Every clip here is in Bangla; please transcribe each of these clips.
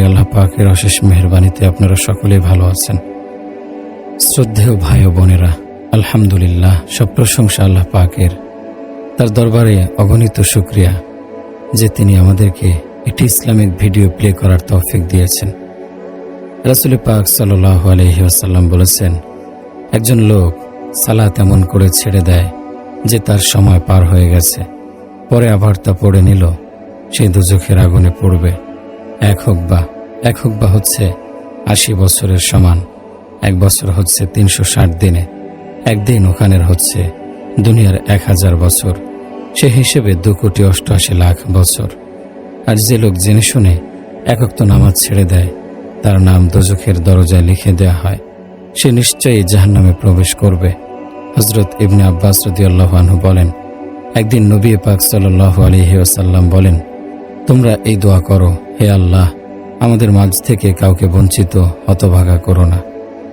আল্লাহ পাকের অশেষ মেহেরবানিতে আপনারা সকলেই ভালো আছেন। শ্রদ্ধেয় ভাই ও বোনেরা, আলহামদুলিল্লাহ, সব প্রশংসা আল্লাহ পাকের। তার দরবারে অগণিত শুকরিয়া যে তিনি আমাদেরকে একটি ইসলামিক ভিডিও প্লে করার তৌফিক দিয়েছেন। রাসূল পাক সাল্লাল্লাহু আলাইহি ওয়াসাল্লাম বলেছেন, একজন লোক সালাত এমন করে ছেড়ে দেয় যে তার সময় পার হয়ে গেছে, পরে আবার তা পড়ে নিল, সেই দোজখের আগুনে পড়বে। এক হুকবা হচ্ছে ৮০ বছরের সমান, ১ বছর হচ্ছে ৩৬০ দিনে, একদিন ওখানের হচ্ছে দুনিয়ার ১,০০০ বছর, সে হিসেবে ২,৮৮,০০,০০০ বছর। আর যে লোক জেনে শুনে এক ওয়াক্ত নামাজ ছেড়ে দেয়, তার নাম দোজখের দরজায় লিখে দেয়া হয়, সে নিশ্চয়ই জাহান্নামে প্রবেশ করবে। হযরত ইবনে আব্বাস রাদিয়াল্লাহু আনহু বলেন, একদিন নবী পাক সাল্লাল্লাহু আলাইহি ওয়াসাল্লাম বলেন, তোমরা এই দোয়া করো, হে আল্লাহ, আমাদের মাঝ থেকে কাউকে বঞ্চিত হতভাগা করো না।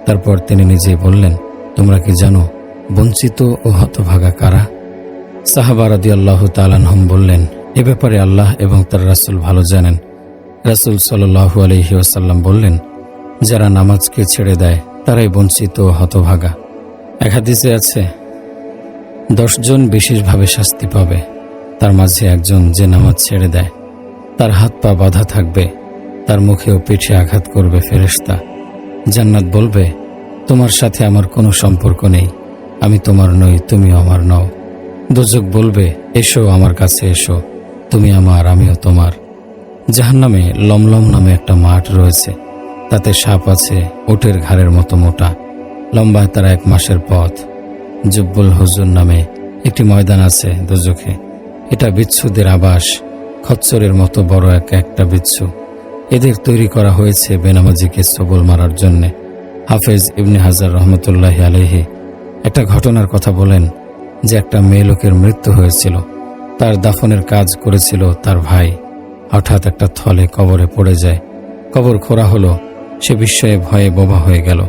তারপর তিনি নিজেই বললেন, তোমরা কি জানো বঞ্চিত ও হতভাগা কারা? সাহাবা রাদিয়াল্লাহু তাআলা আনহুম বললেন, এ ব্যাপারে আল্লাহ এবং তার রাসূল ভালো জানেন। রাসূল সাল্লাল্লাহু আলাইহি ওয়াসাল্লাম বললেন, যারা নামাজকে ছেড়ে দেয় তারাই বঞ্চিত ও হতভাগা। এক হাদিসে আছে, 10 জন বিশেষভাবে শাস্তি পাবে, তার মাঝে একজন যে নামাজ ছেড়ে দেয়, তার হাত পা বাঁধা থাকবে, তার মুখে ও পিঠে আঘাত করবে ফেরেশতা। জান্নাত বলবে, তোমার সাথে আমার কোনো সম্পর্ক নেই, আমি তোমার নই, তুমিও আমার নও। দোজখ বলবে, এসো আমার কাছে এসো, তুমি আমার, আমিও তোমার। জাহান্নামে লমলম নামে একটা মাঠ রয়েছে, তাতে সাপ আছে উটের ঘাড়ের মতো মোটা, লম্বা তার 1 মাসের পথ। জুব্বুল হুজুর নামে একটি ময়দান আছে দোজখে, এটা বিচ্ছুদের আবাস, খচ্চরের মতো বড় একটা বিচ্ছু। এদের তৈরি করা হয়েছে বেনামাজিকে সবল মারার জন্যে। হাফেজ ইবনে হাজার রহমতুল্লাহি আলাইহি একটা ঘটনার কথা বলেন যে একটা মেয়ে লোকের মৃত্যু হয়েছিল, তার দাফনের কাজ করেছিল তার ভাই। হঠাৎ একটা থলে কবরে পড়ে যায়, কবর খোঁড়া হলো, সে বিস্ময়ে ভয়ে বোবা হয়ে গেল।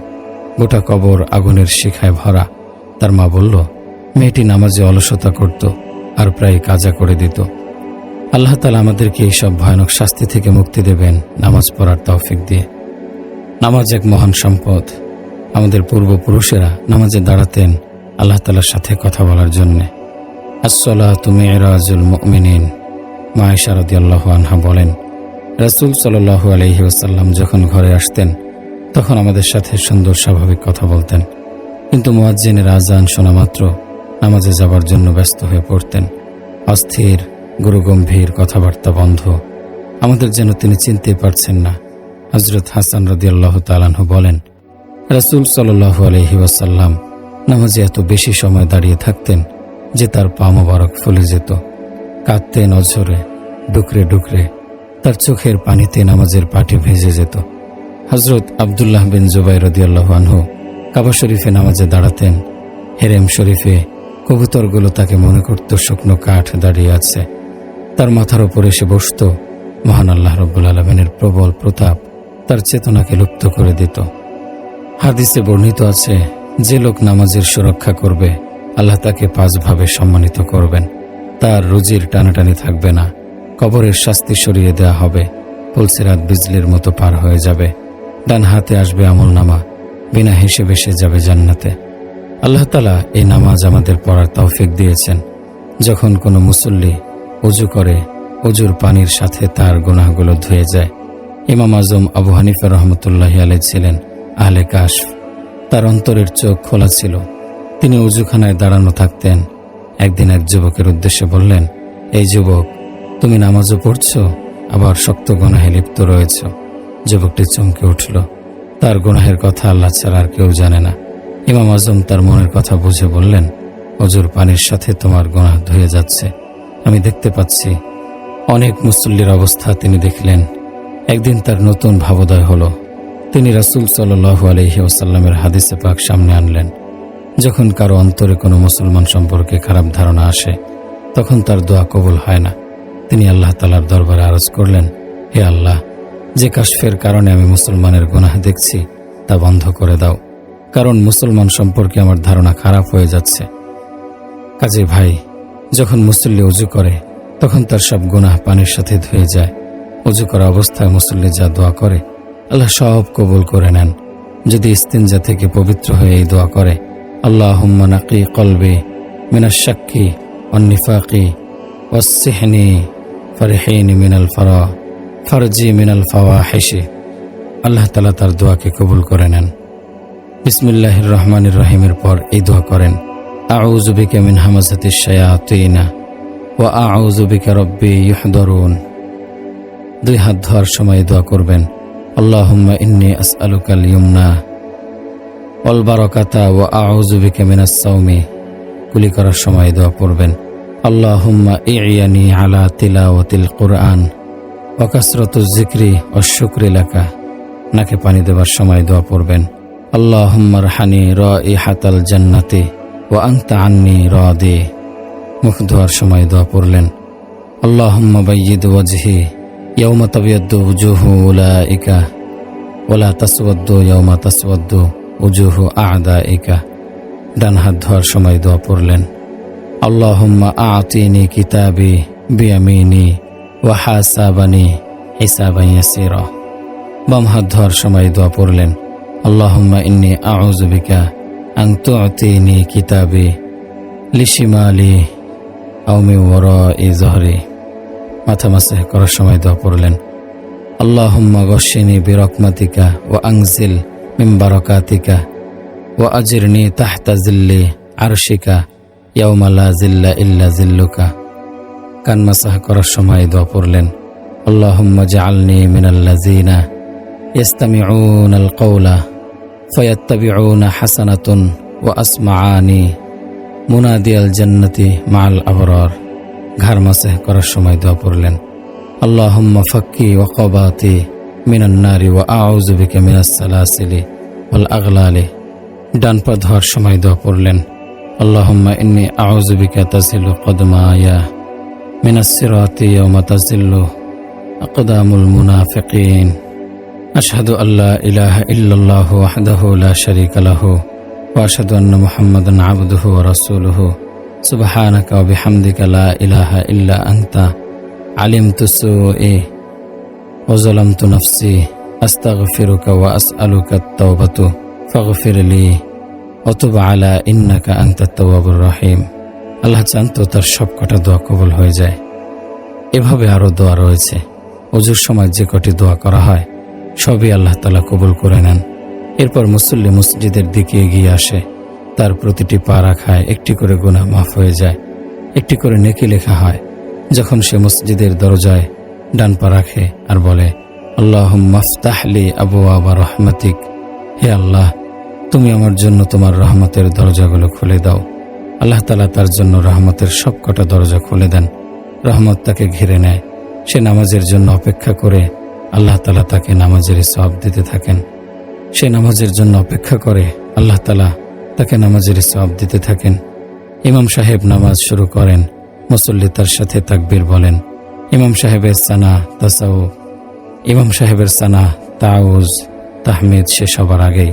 গোটা কবর আগুনের শিখায় ভরা। তার মা বলল, মেয়েটি নামাজে অলসতা করত আর প্রায় কাজা করে দিত। আল্লাহ তাআলা আমাদেরকে এই সব ভয়ানক শাস্তি থেকে মুক্তি দেবেন নামাজ পড়ার তৌফিক দিয়ে। নামাজ এক মহান সম্পদ। আমাদের পূর্বপুরুষেরা নামাজে দাঁড়াতেন আল্লাহ তাআলার সাথে কথা বলার জন্য। আসসালাতু মিরাজুল মুমিনিন। মা আয়েশা রাদিয়াল্লাহু আনহা বলেন, রাসূল সাল্লাল্লাহু আলাইহি ওয়াসাল্লাম যখন ঘরে আসতেন তখন আমাদের সাথে সুন্দর স্বাভাবিক কথা বলতেন, কিন্তু মুয়াজ্জিনের আযান শোনা মাত্র নামাজে যাবার জন্য ব্যস্ত হয়ে পড়তেন। অস্থির, গুরুগম্ভীর কথাবার্তা বন্ধ, আমাদের যেন তিনি চিনতে পারছেন না। হযরত হাসান রাদিয়াল্লাহু তাআলা আনহু বলেন, রাসূল সাল্লাল্লাহু আলাইহি ওয়াসাল্লাম নামাজে এত বেশি সময় দাঁড়িয়ে থাকতেন যে তার পা মোবারক ফুলে যেত। কাঁদতেন অঝরে, ডুকরে ডুকরে, তার চোখের পানিতে নামাজের পাটি ভেজে যেত। হযরত আব্দুল্লাহ বিন জুবাইর রাদিয়াল্লাহু আনহু কাবা শরীফে নামাজে দাঁড়াতেন। হেরেম শরীফে কবুতরগুলো তাকে মনে করত শুকনো কাঠ দাঁড়িয়ে আছে, তার মাথার উপর এসে বসত। মহান আল্লাহ রাব্বুল আলামিনের প্রবল প্রতাপ তার চেতনাকে লুপ্ত করে দিত। হাদিসে বর্ণিত আছে, যে লোক নামাজের সুরক্ষা করবে আল্লাহ তাকে 5 ভাবে সম্মানিত করবেন। তার রুজির টানাটানি থাকবে না, কবরের শাস্তি সরিয়ে দেয়া হবে, পুলসিরাত বিজলির মতো পার হয়ে যাবে, ডান হাতে আসবে আমলনামা, বিনা হিসেবে সে যাবে জান্নাতে। আল্লাহ তাআলা এই নামাজ আমাদের পড়ার তৌফিক দিয়েছেন। যখন কোনো মুসল্লি ওযু করে, ওযুর পানির সাথে তার গুনাহগুলো ধুয়ে যায়। ইমাম আজম আবু হানিফা রহমতুল্লাহি আলাইহি ছিলেন আহলে কাশফ, তার অন্তরের চোখ খোলা ছিল। তিনি ওযুখানায় দাঁড়ানো থাকতেন। একদিন এক যুবকের উদ্দেশ্যে বললেন, এই যুবক, তুমি নামাজও পড়ছো, আবার শক্ত গুনাহে লিপ্ত রয়েছ। যুবকটি চমকে উঠল, তার গুনাহের কথা আল্লাহ ছাড়া আর কেউ জানে না। ইমাম আজম তার মনের কথা বুঝে বললেন, ওযুর পানির সাথে তোমার গুনাহ ধুয়ে যাচ্ছে, আমি দেখতে পাচ্ছি। অনেক মুসল্লির অবস্থা তিনি দেখলেন। একদিন তার নতুন ভাবোদয় হলো। তিনি রাসূল সাল্লাল্লাহু আলাইহি ওয়াসাল্লামের হাদিসে পাক সামনে আনলেন। যখন কারো অন্তরে কোনো মুসলমান সম্পর্কে খারাপ ধারণা আসে, তখন তার দোয়া কবুল হয় না। তিনি আল্লাহ তাআলার দরবারে আরজ করলেন, হে আল্লাহ, যে কাশফের কারণে আমি মুসলমানের গুনাহ দেখছি তা বন্ধ করে দাও, কারণ মুসলমান সম্পর্কে আমার ধারণা খারাপ হয়ে যাচ্ছে। কাজে ভাই, যখন মুসল্লি ওযু করে তখন তার সব গুনাহ পানির সাথে ধুয়ে যায়। ওযু করা অবস্থায় মুসল্লি যা দোয়া করে আল্লাহ সব কবুল করে নেন। যদি ইস্তিনজা থেকে পবিত্র হয়ে এই দোয়া করে, আল্লাহুম্মা নাকি কলবি মিনাশ শাক্কি ওয়ান নিফাকি ওয়াসসিহনি ফারহিনি মিনাল ফারজি মিনাল ফাওয়াহিশি, আল্লাহ তাআলা তার দোয়াকে কবুল করে নেন। বিসমিল্লাহির রহমানির রহিমের পর এই দোয়া করেন, আউযু বিকা মিন হামাযাতিশ শায়াতিন ওয়া আউযু বিকা রব্বি ইহদুরুন। দুই হাত ধোয়ার সময় দোয়া করবেন, আল্লাহুম্মা ইন্নী আসআলুকাল ইয়ুমনা ওয়াল বারাকাতা ওয়া আউযু বিকা মিনাস সাওমি। কুলি করার সময় দোয়া পড়বেন, আল্লাহুম্মা ই'য়ানি আলা তিলাওয়াতিল কুরআন ওয়া কাসরাতুজ যিকরি ওয়াশ শুকরি লাকা। নাকে পানি দেবার সময় দোয়া পড়বেন, আল্লাহুম্মা রহানি রাইহাতাল জান্নাতি ওয়া আনতা আন্নী রাদি। মুখ ধোয়ার সময় দোয়া পড়লেন, আল্লাহুম্মা বায়্যিদ ওয়াজহি ইয়াওমা তাবিয়াদ্দু উজুহু উলাইকা ওয়া লা তাসওয়াদ্দু ইয়াওমা তাসওয়াদ্দু উজুহু আ'দাইকা। ডান হাত ধোয়ার সময় দোয়া পড়লেন, আল্লাহুম্মা আ'তিনি কিতাবি বিয়ামিনি ওয়া হাসাবানি হিসাবান ইয়াসীরা। বাম হাত ধোয়ার সময় দোয়া পড়লেন, আল্লাহুম্মা ইন্নী আউযু বিকা আন তু'তিনি কিতাবি লিশিমালি আও মিন ওয়ারাই যহরি। মাথা মাসহ করার সময় দোয়া পড়লেন, আল্লাহুম্মা গশশিনি বিরাহমাতিকা ওয়া আনজিল মিন বারাকাতিকা ওয়া আজিরনি তাহতা জিল্লি আরশিকা ইয়াওমা লা জিল্লা ইল্লা জিল্লুকা। কান মাসহ করার সময় দোয়া পড়লেন, আল্লাহুম্মা জাআলনি মিনাল্লাযিনা ইয়াস্তামিউনাল কওলা ফায়াত্তাবিউনা হাসানাতুন ওয়া আসমাআনি মুনাদিয়াল জান্নাতি মাআল আবরার। ঘাড় মাসহ করার সময় দোয়া পড়লেন, আল্লাহুম্মা ফাক্কি ওয়াকাবাতি মিনান নারি ওয়া আউযু বিকা মিনাস সালাসিলি ওয়াল আগলালি। ডান পা ধোয়ার সময় দোয়া পড়লেন, আল্লাহুম্মা ইন্নী আউযু বিকা তাযিলু কদমায়া মিনাস সিরাতি ইয়াওমা তাযিল্লু আকদামুল মুনাফিকিন। আশহাদু আল্লা ইলাহা ইল্লাল্লাহু ওয়াহদাহু লা শারীকা লাহু ওয়া আশহাদু আন্না মুহাম্মাদান আবদুহু ওয়া রাসূলুহু সুবহানাকা ওয়া বিহামদিকা লা ইলাহা ইল্লা আনতা আলিমতু সুই ওয়া যালামতু নাফসি আস্তাগফিরুকা ওয়া আসআলুকা আত-তাওবাতু ফাগফির লি ওয়া তুব আলা ইন্নাকা আনতাত তাওয়াবুর রহিম। আল্লাহ চান তো তার সবকটা দোয়া কবুল হয়ে যায়। এভাবে আরও দোয়া রয়েছে। ওযুর সময় যে কটি দোয়া করা হয় সবই আল্লাহ তাআলা কবুল করে নেন। এরপর মুসল্লি মসজিদের দিকে এগিয়ে আসে, তার প্রতিটি পা রাখায় একটি করে গুনাহ মাফ হয়ে যায়, একটি করে নেকি লেখা হয়। যখন সে মসজিদের দরজায় ডান পা রাখে আর বলে, আল্লাহুম্মা আফতাহ লি আবওয়াবা রাহমাতিক, হে আল্লাহ তুমি আমার জন্য তোমার রহমতের দরজাগুলো খুলে দাও, আল্লাহ তাআলা তার জন্য রহমতের সবকটা দরজা খুলে দেন। রহমত তাকে ঘিরে নেয়। সে নামাজের জন্য অপেক্ষা করে, আল্লাহ তাআলা তাকে নামাজের সওয়াব দিতে থাকেন। সে নামাজের জন্য অপেক্ষা করে, আল্লাহ তাআলা তাকে নামাজের সওয়াব দিতে থাকেন। ইমাম সাহেব নামাজ শুরু করেন, মুসল্লি তার সাথে তাকবীর বলেন। ইমাম সাহেবের সানা তাসাউফ, ইমাম সাহেবের সানা তাউজ তাহমিদ শেষ হবার আগেই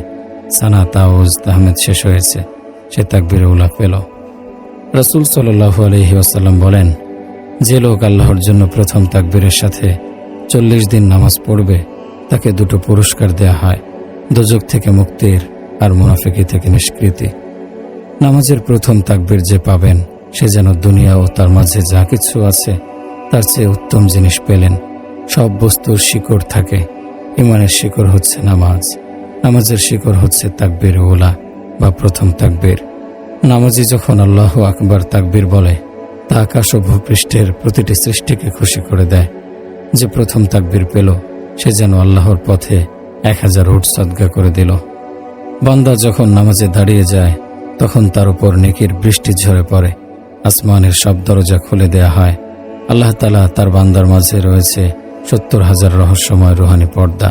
সানা তাউজ তাহমিদ শেষ হয়েছে, সে তাকবীরে উলা পেল। রাসূল সাল্লাল্লাহু আলাইহি ওয়াসাল্লাম বলেন, যে লোক আল্লাহর জন্য প্রথম তাকবীরের সাথে 40 দিন নামাজ পড়বে তাকে দুটো পুরস্কার দেয়া হয়, দোজখ থেকে মুক্তির আর মুনাফিকি থেকে নিষ্কৃতি। নামাজের প্রথম তাকবীর যে পাবেন সে যেন দুনিয়া ও তার মাঝে যা কিছু আছে তার চেয়ে উত্তম জিনিস পেলেন। সব বস্তুর শিকড় থাকে, ইমানের শিকড় হচ্ছে নামাজ, নামাজের শিকড় হচ্ছে তাকবীর উলা বা প্রথম তাকবীর। নামাজি যখন আল্লাহু আকবার তাকবীর বলে তা আকাশ ও ভূপৃষ্ঠের প্রতিটি সৃষ্টিকে খুশি করে দেয়। যে প্রথম তাকবীর পেল সে যেন আল্লাহর পথে 1000 উট সদকা করে দিল। বান্দা যখন নামাজে দাঁড়িয়ে যায় তখন তার উপর নেকির বৃষ্টি ঝরে পড়ে, আসমানের সব দরজা খুলে দেয়া হয়। আল্লাহ তাআলা তার বান্দার মাঝে রয়েছে 70,000 রহস্যময় রুহানি পর্দা,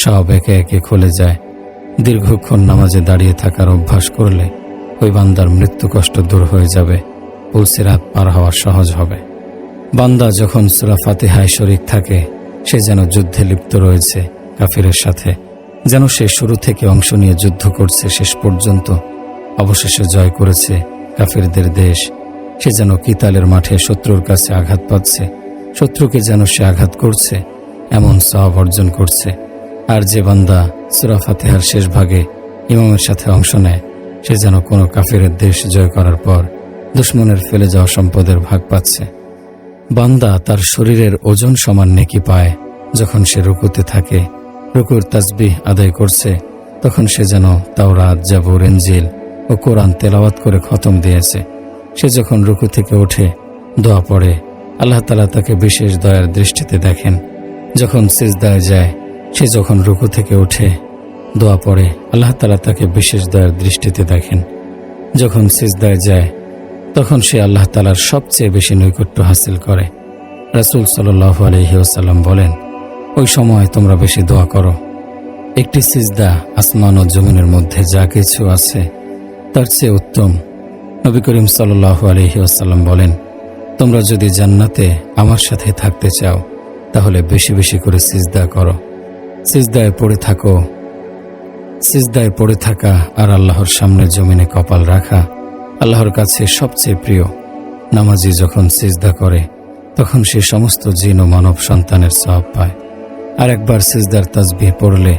সব একে একে খুলে যায়। দীর্ঘক্ষণ নামাজে দাঁড়িয়ে থাকার অভ্যাস করলে ওই বান্দার মৃত্যু কষ্ট দূর হয়ে যাবে, পুলসিরাত পার হওয়া সহজ হবে। বান্দা যখন সূরা ফাতিহায় শরীক থাকে সে যেন যুদ্ধে লিপ্ত রয়েছে কাফিরের সাথে, যেন সে শুরু থেকে অংশ নিয়ে যুদ্ধ করছে শেষ পর্যন্ত, অবশেষে জয় করেছে কাফিরদের দেশ। সে যেন কিতালের মাঠে শত্রুর কাছে আঘাত পাচ্ছে, শত্রুকে যেন সে আঘাত করছে, এমন সওয়াব অর্জন করছে। আর যে বান্দা সূরা ফাতিহার শেষ ভাগে ইমামের সাথে অংশ নেয়, সে যেন কোনো কাফিরের দেশ জয় করার পর দুশমনের ফেলে যাওয়া সম্পদের ভাগ পাচ্ছে। বান্দা তার শরীরের ওজন সমান নেকি পায় যখন সে রুকুতে থাকে, রুকুর তাসবিহ আদায় করছে, তখন সে যেন তাওরাত, জাবুর, ইনজিল ও কোরআন তেলাওয়াত করে খতম দিয়েছে। সে যখন রুকু থেকে ওঠে, দোয়া পড়ে, আল্লাহ তাআলা তাকে বিশেষ দয়ার দৃষ্টিতে দেখেন। যখন সিজদায় যায়, সে যখন রুকু থেকে ওঠে, দোয়া পড়ে, আল্লাহ তাআলা তাকে বিশেষ দয়ার দৃষ্টিতে দেখেন। যখন সিজদায় যায়, তখন সে আল্লাহ তাআলার সবচেয়ে বেশি নৈকট্য হাসিল করে। রাসূল সাল্লাল্লাহু আলাইহি ওয়াসাল্লাম বলেন, ওই সময় তোমরা বেশি দোয়া করো। একটি সিজদা আসমান ও জমিনের মধ্যে যা কিছু আছে তার চেয়ে উত্তম। নবী করিম সাল্লাল্লাহু আলাইহি ওয়াসাল্লাম বলেন, তোমরা যদি জান্নাতে আমার সাথে থাকতে চাও, তাহলে বেশি বেশি করে সিজদা করো। সিজদায় পড়ে থাকা আর আল্লাহর সামনে জমিনে কপাল রাখা আল্লাহর কাছে সবচেয়ে প্রিয়। নামাজি যখন সিজদা করে, তখন সে সমস্ত জিন ও মানব সন্তানের সওয়াব পায়। আর একবার সিজদার তাসবিহ পড়লে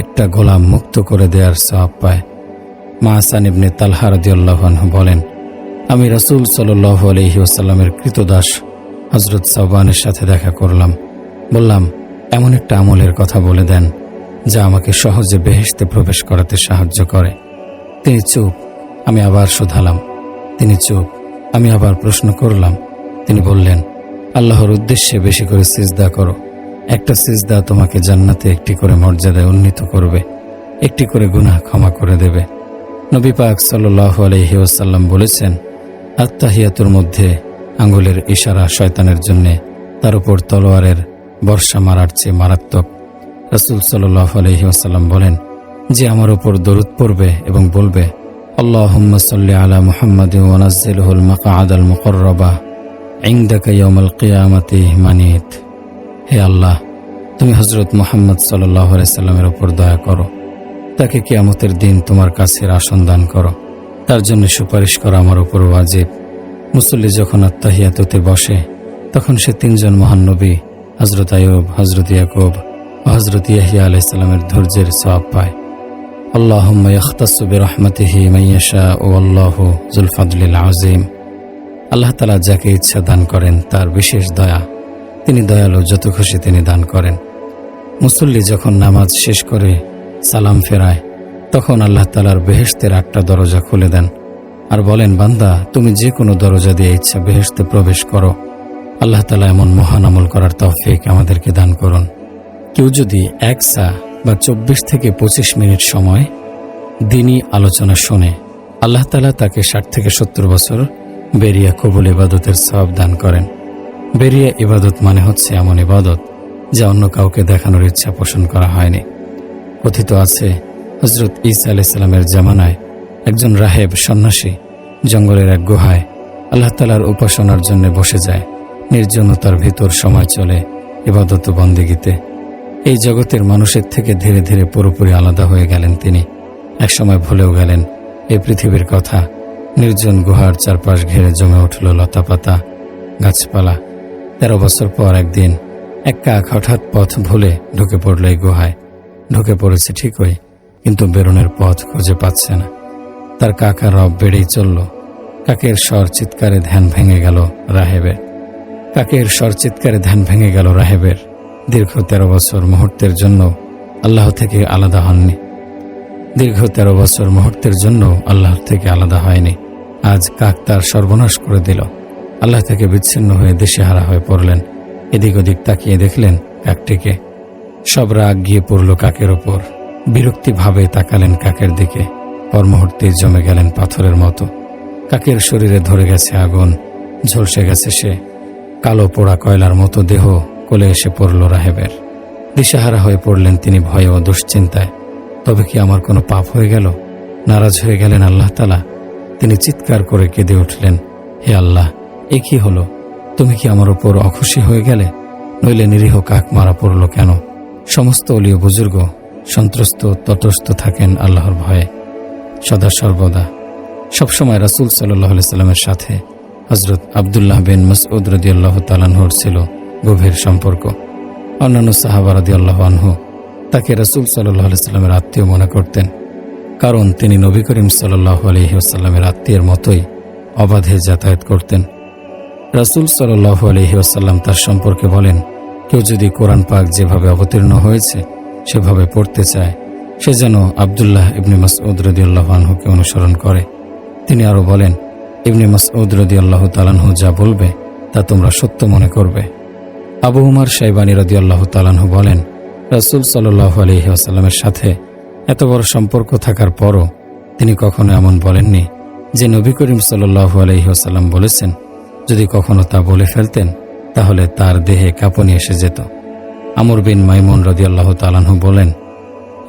একটা গোলাম মুক্ত করে দেওয়ার সওয়াব পায়। মাহসান ইবনে তালহা রাদিয়াল্লাহু আনহু বলেন, আমি রাসূল সাল্লাল্লাহু আলাইহি ওয়াসাল্লামের কৃতদাস হযরত সাওবানের সাথে দেখা করলাম। বললাম, এমন একটা আমলের কথা বলে দেন যা আমাকে সহজে বেহেশতে প্রবেশ করাতে সাহায্য করে। তিনি চুপ। আমি আবার শোধালাম। তিনি চুপ। আমি আবার প্রশ্ন করলাম। তিনি বললেন, আল্লাহর উদ্দেশ্যে বেশি করে সিজদা করো। একটা সিজদা তোমাকে জান্নাতে একটি করে মর্যাদায় উন্নীত করবে, একটি করে গুনাহ ক্ষমা করে দেবে। নবী পাক সাল্লাল্লাহু আলাইহি ওয়াসাল্লাম বলেছেন, আত্তাহিয়াতুর মধ্যে আঙ্গুলের ইশারা শয়তানের জন্য তার উপর তলোয়ারের বর্ষা মারার চেয়ে মারাত্মক। রাসূল সাল্লাল্লাহু আলাইহি ওয়াসাল্লাম বলেন, যে আমার উপর দরুদ পড়বে এবং বলবে, আল্লাহুম্মা সাল্লি আলা মুহাম্মাদিন ওয়া নাজ্জিলহুল মাকআদাল মুকাররাবা ইনদাকা ইয়াউমাল কিয়ামাতি মানিত। হে আল্লাহ, তুমি হযরত মুহাম্মদ সাল্লাল্লাহু আলাইহি সাল্লামের উপর দয়া করো, তাকে কিয়ামতের দিন তোমার কাছের আসন দান করো। তার জন্য সুপারিশ করা আমার উপর ওয়াজিব। মুসল্লি যখন আত্তাহিয়াতুতে বসে, তখন সে তিনজন মহান নবী হযরত আইয়ুব, হযরত ইয়াকুব ও হযরত ইয়াহইয়া আলাইহিস সালামের ধৈর্যের সওয়াব পায়। আল্লাহুম্মা ইয়াখতাসু বিরহমাতিহি মান ইয়াশাউ আল্লাহু যুল ফাদলিল আযীম। আল্লাহ তাআলা যাকে ইচ্ছা দান করেন, তার বিশেষ দয়া। তিনি দয়ালু, যত খুশি তিনি দান করেন। মুসল্লি যখন নামাজ শেষ করে সালাম ফেরায়, তখন আল্লাহ তাআলার বেহেশতের 8টা দরজা খুলে দেন আর বলেন, বান্দা, তুমি যে কোনো দরজা দিয়ে ইচ্ছা বেহেশতে প্রবেশ করো। আল্লাহ তাআলা এমন মহান আমল করার তৌফিক আমাদেরকে দান করুন। কেউ যদি 1 সা বা 24 থেকে 25 মিনিট সময় দ্বীনি আলোচনা শোনে, আল্লাহ তাআলা তাকে 60 থেকে 70 বছর বেরিয়া কবুল ইবাদতের সওয়াব দান করেন। বেরিয়া ইবাদত মানে হচ্ছে এমন ইবাদত যা অন্য কাউকে দেখানোর ইচ্ছা পোষণ করা হয়নি। কথিত আছে, হযরত ঈসা আলাইহিস সালামের জামানায় একজন রাহেব সন্ন্যাসী জঙ্গলের এক গুহায় আল্লাহ তাআলার উপাসনার জন্য বসে যায়। নির্জনতার ভিতর সময় চলে ইবাদত ও বন্দেগীতে। এই জগতের মানুষের থেকে ধীরে ধীরে পুরোপুরি আলাদা হয়ে গেলেন তিনি। একসময় ভুলেও গেলেন এই পৃথিবীর কথা। নির্জন গুহার চারপাশ ঘিরে জমে উঠল লতাপাতা, গাছপালা। 13 বছর পর একদিন এক কাক হঠাৎ পথ ভুলে ঢুকে পড়ল এই গুহায়। ঢুকে পড়েছে ঠিকই, কিন্তু বেরোনোর পথ খুঁজে পাচ্ছে না। তার কাকার রব বেড়েই চলল। কাকের স্বর চিৎকারে ধ্যান ভেঙে গেল রাহেবের। দীর্ঘ 13 বছর মুহূর্তের জন্য আল্লাহ থেকে আলাদা হননি। আল্লাহ থেকে আলাদা হয়নি। আজ কাক তার সর্বনাশ করে দিল। আল্লাহ থেকে বিচ্ছিন্ন হয়ে দিশেহারা হয়ে পড়লেন। এদিক ওদিক তাকিয়ে দেখলেন কাকটিকে। সব রাগ গিয়ে পড়ল কাকের ওপর। বিরক্তিভাবে তাকালেন কাকের দিকে। পর মুহূর্তেই জমে গেলেন পাথরের মতো। কাকের শরীরে ধরে গেছে আগুন, ঝলসে গেছে সে। কালো পোড়া কয়লার মতো দেহ কোলে এসে পড়ল রাহেবের। দিশেহারা হয়ে পড়লেন তিনি ভয়ে ও দুশ্চিন্তায়। তবে কি আমার কোনো পাপ হয়ে গেল? নারাজ হয়ে গেলেন আল্লাহ তাআলা। তিনি চিৎকার করে কেঁদে উঠলেন, হে আল্লাহ, এ কি হলো? তুমি কি আমার উপর অখুশি হয়ে গেলে? নইলে নিরীহ কাক মারা পড়ল কেন? সমস্ত ওলি ও বুজুর্গ সন্ত্রস্ত তটস্থ থাকেন আল্লাহর ভয়ে সদা সর্বদা। সবসময় রাসূল সাল্লাল্লাহু আলাইহি সাল্লামের সাথে হযরত আব্দুল্লাহ বিন মাসউদ রাদিয়াল্লাহু তাআলা আনহুর ছিল গভীর সম্পর্ক। অন্যান্য সাহাবা রাদিয়াল্লাহু আনহু তাকে রাসূল সাল্লাল্লাহু আলাইহি ওয়াসাল্লামের আত্মীয় মনে করতেন, কারণ তিনি নবী করিম সাল্লাল্লাহু আলাইহি ওয়াসাল্লামের আত্মীয়ের মতোই অবাধে যাতায়াত করতেন। রাসূল সাল্লাল্লাহু আলাইহি ওয়াসাল্লাম তার সম্পর্কে বলেন, কেউ যদি কোরআন পাক যেভাবে অবতীর্ণ হয়েছে সেভাবে পড়তে চায়, সে যেন আব্দুল্লাহ ইবনে মাসউদ রাদিয়াল্লাহু আনহুকে অনুসরণ করে। তিনি আরও বলেন, ইবনে মাসউদ রাদিয়াল্লাহু তাআলা আনহু যা বলবে তা তোমরা সত্য মনে করবে। আবু উমার শাইবানী রাদিয়াল্লাহু তাআলা আনহু বলেন, রাসূল সাল্লাল্লাহু আলাইহি ওয়াসাল্লামের সাথে এত বড় সম্পর্ক থাকার পরও তিনি কখনো এমন বলেননি যে নবী করিম সাল্লাল্লাহু আলাইহি ওয়াসাল্লাম বলেছেন, যদি কখনো তা বলে ফেলতেন তাহলে তার দেহে কাঁপুনি এসে যেত। আমর বিন মাইমুন রাদিয়াল্লাহু তাআলা আনহু বলেন,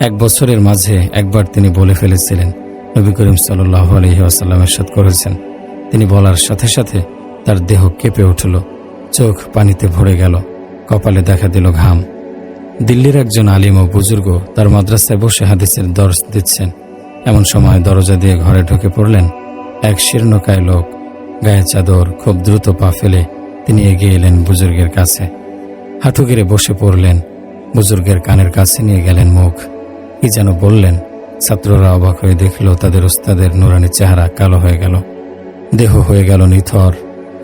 এক বছরের মাঝে একবার তিনি বলে ফেলেছিলেন, নবী করিম সাল্লাল্লাহু আলাইহি ওয়াসাল্লাম ইরশাদ করেছেন। তিনি বলার সাথে সাথে তার দেহ কেঁপে উঠল, চোখ পানিতে ভরে গেল, কপালে দেখা দিল ঘাম। দিল্লির একজন আলিম ও বুজুর্গ তার মাদ্রাসায় বসে হাদিসের দর্স দিচ্ছেন। এমন সময় দরজা দিয়ে ঘরে ঢুকে পড়লেন এক শীর্ণকায় লোক, গায়ে চাদর। খুব দ্রুত পা ফেলে তিনি এগিয়ে এলেন বুজুর্গের কাছে, হাঁটু গেড়ে বসে পড়লেন। বুজুর্গের কানের কাছে নিয়ে গেলেন মুখ, কি যেন বললেন। ছাত্ররা অবাক হয়ে দেখল তাদের উস্তাদের নুরানি চেহারা কালো হয়ে গেল, দেহ হয়ে গেল নিথর,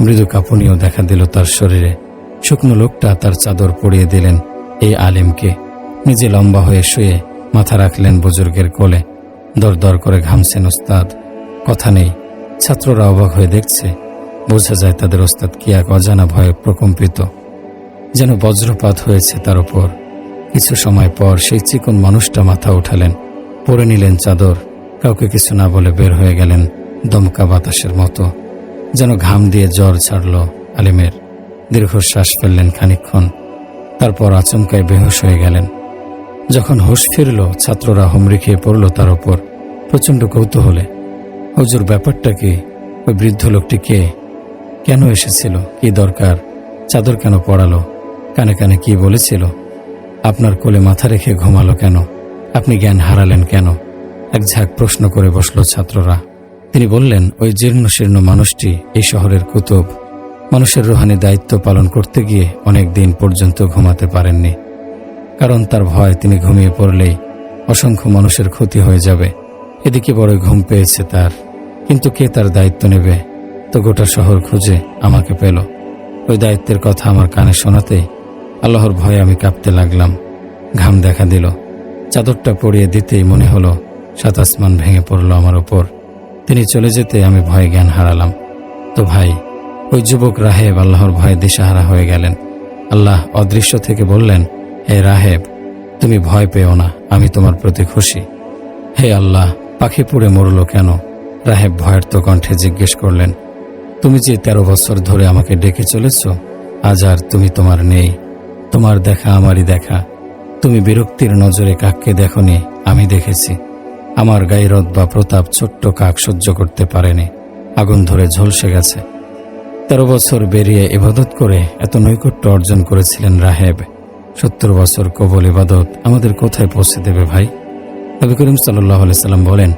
মৃদু কাঁপুনিও দেখা দিল তার শরীরে। শুকনো লোকটা তার চাদর পরিয়ে দিলেন এই আলিমকে, নিজে লম্বা হয়ে শুয়ে মাথা রাখলেন বুজুর্গের কোলে। দর দর করে ঘামছেন উস্তাদ, কথা নেই। ছাত্ররা অবাক হয়ে দেখছে, বোঝা যায় তাদের ওস্তাদ কি এক অজানা ভয়ে প্রকম্পিত, যেন বজ্রপাত হয়েছে তার উপর। কিছু সময় পর সেই চিকন মানুষটা মাথা উঠালেন, পরে নিলেন চাদর, কাউকে কিছু না বলে বের হয়ে গেলেন দমকা বাতাসের মতো, যেন ঘাম দিয়ে জ্বর ছাড়ল আলিমের। দীর্ঘশ্বাস ফেললেন খানিকক্ষণ, তারপর আচমকায় বেহুশ হয়ে গেলেন। যখন হুঁশ ফিরল, ছাত্ররা হুমড়ি খেয়ে পড়ল তার উপর প্রচণ্ড কৌতূহলে। হুজুর, ব্যাপারটা কি? ওই বৃদ্ধ লোকটি কে? কেন এসেছিল? কি দরকার? চাদর কেন পড়ালো? কানে কানে কি বলেছিল? আপনার কোলে মাথা রেখে ঘুমালো কেন? আপনি জ্ঞান হারালেন কেন? এক ঝাঁক প্রশ্ন করে বসল ছাত্ররা। তিনি বললেন, ওই জীর্ণ শীর্ণ মানুষটি এই শহরের কুতুব। মানুষের রুহানি দায়িত্ব পালন করতে গিয়ে অনেক দিন পর্যন্ত ঘুমাতে পারেননি, কারণ তার ভয় তিনি ঘুমিয়ে পড়লেই অসংখ্য মানুষের ক্ষতি হয়ে যাবে। এদিকে বড় ঘুম পেয়েছে তার, কিন্তু কে তার দায়িত্ব নেবে? তো গোটা শহর খুঁজে আমাকে পেল। ওই দায়িত্বের কথা আমার কানে শোনাতেই আল্লাহর ভয়ে আমি কাঁপতে লাগলাম। ঘাম দেখা দিল, চাদরটা পরিয়ে দিতেই মনে হলো 7 আসমান ভেঙে পড়ল আমার ওপর। তিনি চলে যেতে আমি ভয়ে জ্ঞান হারালাম। তো ভাই, ওই যুবক রাহেব আল্লাহর ভয়ে দিশাহারা হয়ে গেলেন। আল্লাহ অদৃশ্য থেকে বললেন, হে রাহেব, তুমি ভয় পেও না, আমি তোমার প্রতি খুশি। হে আল্লাহ, পাখি পুড়ে মরল কেন? রাহেব ভয়ার্ত কণ্ঠে জিজ্ঞেস করলেন, তুমি যে 13 বছর ধরে আমাকে ডেকে চলেছ, আজ আর তুমি তোমার নেই। তোমার দেখা আমারই দেখা। তুমি বিরক্তির নজরে কাককে দেখনি, আমি দেখেছি। আমার গাইরত বা প্রতাপ ছোট্ট কাক সহ্য করতে পারেনি, আগুন ধরে ঝলসে গেছে। 13 বছর বেরিয়ে ইবাদত করে এত নৈকট্য অর্জন করেছিলেন রাহেব। 70 বছর কবল ইবাদত আমাদের কোথায় পৌঁছে দেবে ভাই? নবী করিম সাল্লাল্লাহু আলাইহি সাল্লাম বলেন,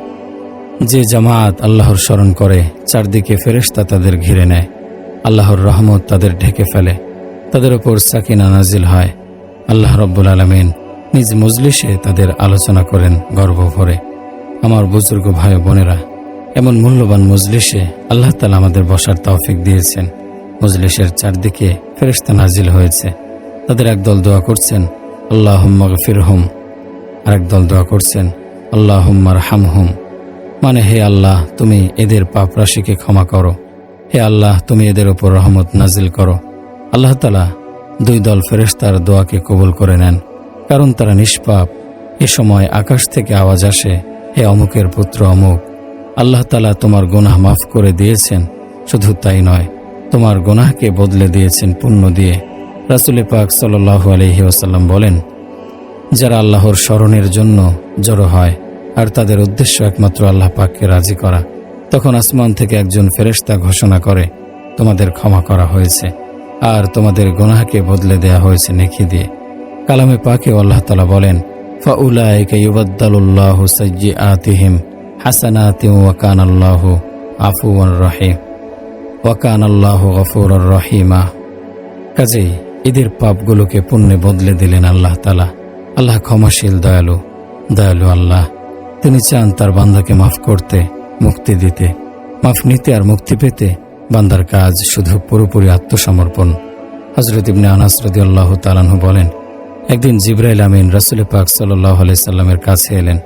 যে জামাত আল্লাহর স্মরণ করে চারদিকে ফেরেশতা তাদের ঘিরে নেয়, আল্লাহর রহমত তাদের ঢেকে ফেলে, তাদের ওপর সাকিনা নাজিল হয়। আল্লাহ রব্বুল আলামিন নিজ মজলিসে তাদের আলোচনা করেন গর্ব ভরে। আমার বুজুর্গ ভাই বোনেরা, এমন মূল্যবান মজলিসে আল্লাহ তাআলা আমাদের বসার তৌফিক দিয়েছেন। মজলিসের চারদিকে ফেরেশতা নাজিল হয়েছে। তাদের একদল দোয়া করছেন আল্লাহুম্মা গফিরহুম, আরেক দল দোয়া করছেন আল্লাহুম্মা রহামহুম, মানে হে আল্লাহ, তুমি এদের পাপ রাশিকে ক্ষমা করো। হে আল্লাহ, তুমি এদের ওপর রহমত নাজিল করো। আল্লাহ তাআলা 2 দল ফেরেশতার দোয়াকে কবুল করে নেন, কারণ তারা নিষ্পাপ। এ সময় আকাশ থেকে আওয়াজ আসে, হে অমুকের পুত্র অমুক, আল্লাহ তাআলা তোমার গুনাহ মাফ করে দিয়েছেন। শুধু তাই নয়, তোমার গুনাহকে বদলে দিয়েছেন পুণ্য দিয়ে। রাসূল পাক সাল্লাল্লাহু আলাইহি ওয়াসাল্লাম বলেন, যারা আল্লাহর স্মরণের জন্য জড়ো হয় আর তাদের উদ্দেশ্য একমাত্র আল্লাহ পাককে রাজি করা, তখন আসমান থেকে একজন ফেরেশতা ঘোষণা করে, তোমাদের ক্ষমা করা হয়েছে আর তোমাদের গুনাহকে বদলে দেয়া হয়েছে নেকি দিয়ে। কালামে পাকে আল্লাহ তাআলা বলেন, ফাউলাইকা ইউবাদদালুল্লাহু সাইয়্যাতিহিম হাসানাতিন ওয়া কানাল্লাহু আফুওয়ার রহিম ওয়া কানাল্লাহু গফুরুর রহিমা। কাজেই এদের পাপগুলোকে পুণ্যে বদলে দিলেন আল্লাহ তাআলা। আল্লাহ ক্ষমাশীল, দয়ালু আল্লাহ। তিনি চান তার বান্দাকে মাফ করতে, মুক্তি দিতে। মাফ নিতে আর মুক্তি পেতে বান্দার কাজ শুধু পুরোপুরি আত্মসমর্পণ। হযরত ইবনে আনাস রাদিয়াল্লাহু তাআলা আনহু বলেন, একদিন জিবরাইল আমিন রাসূল পাক সাল্লাল্লাহু আলাইহি সাল্লামের কাছে এলেন।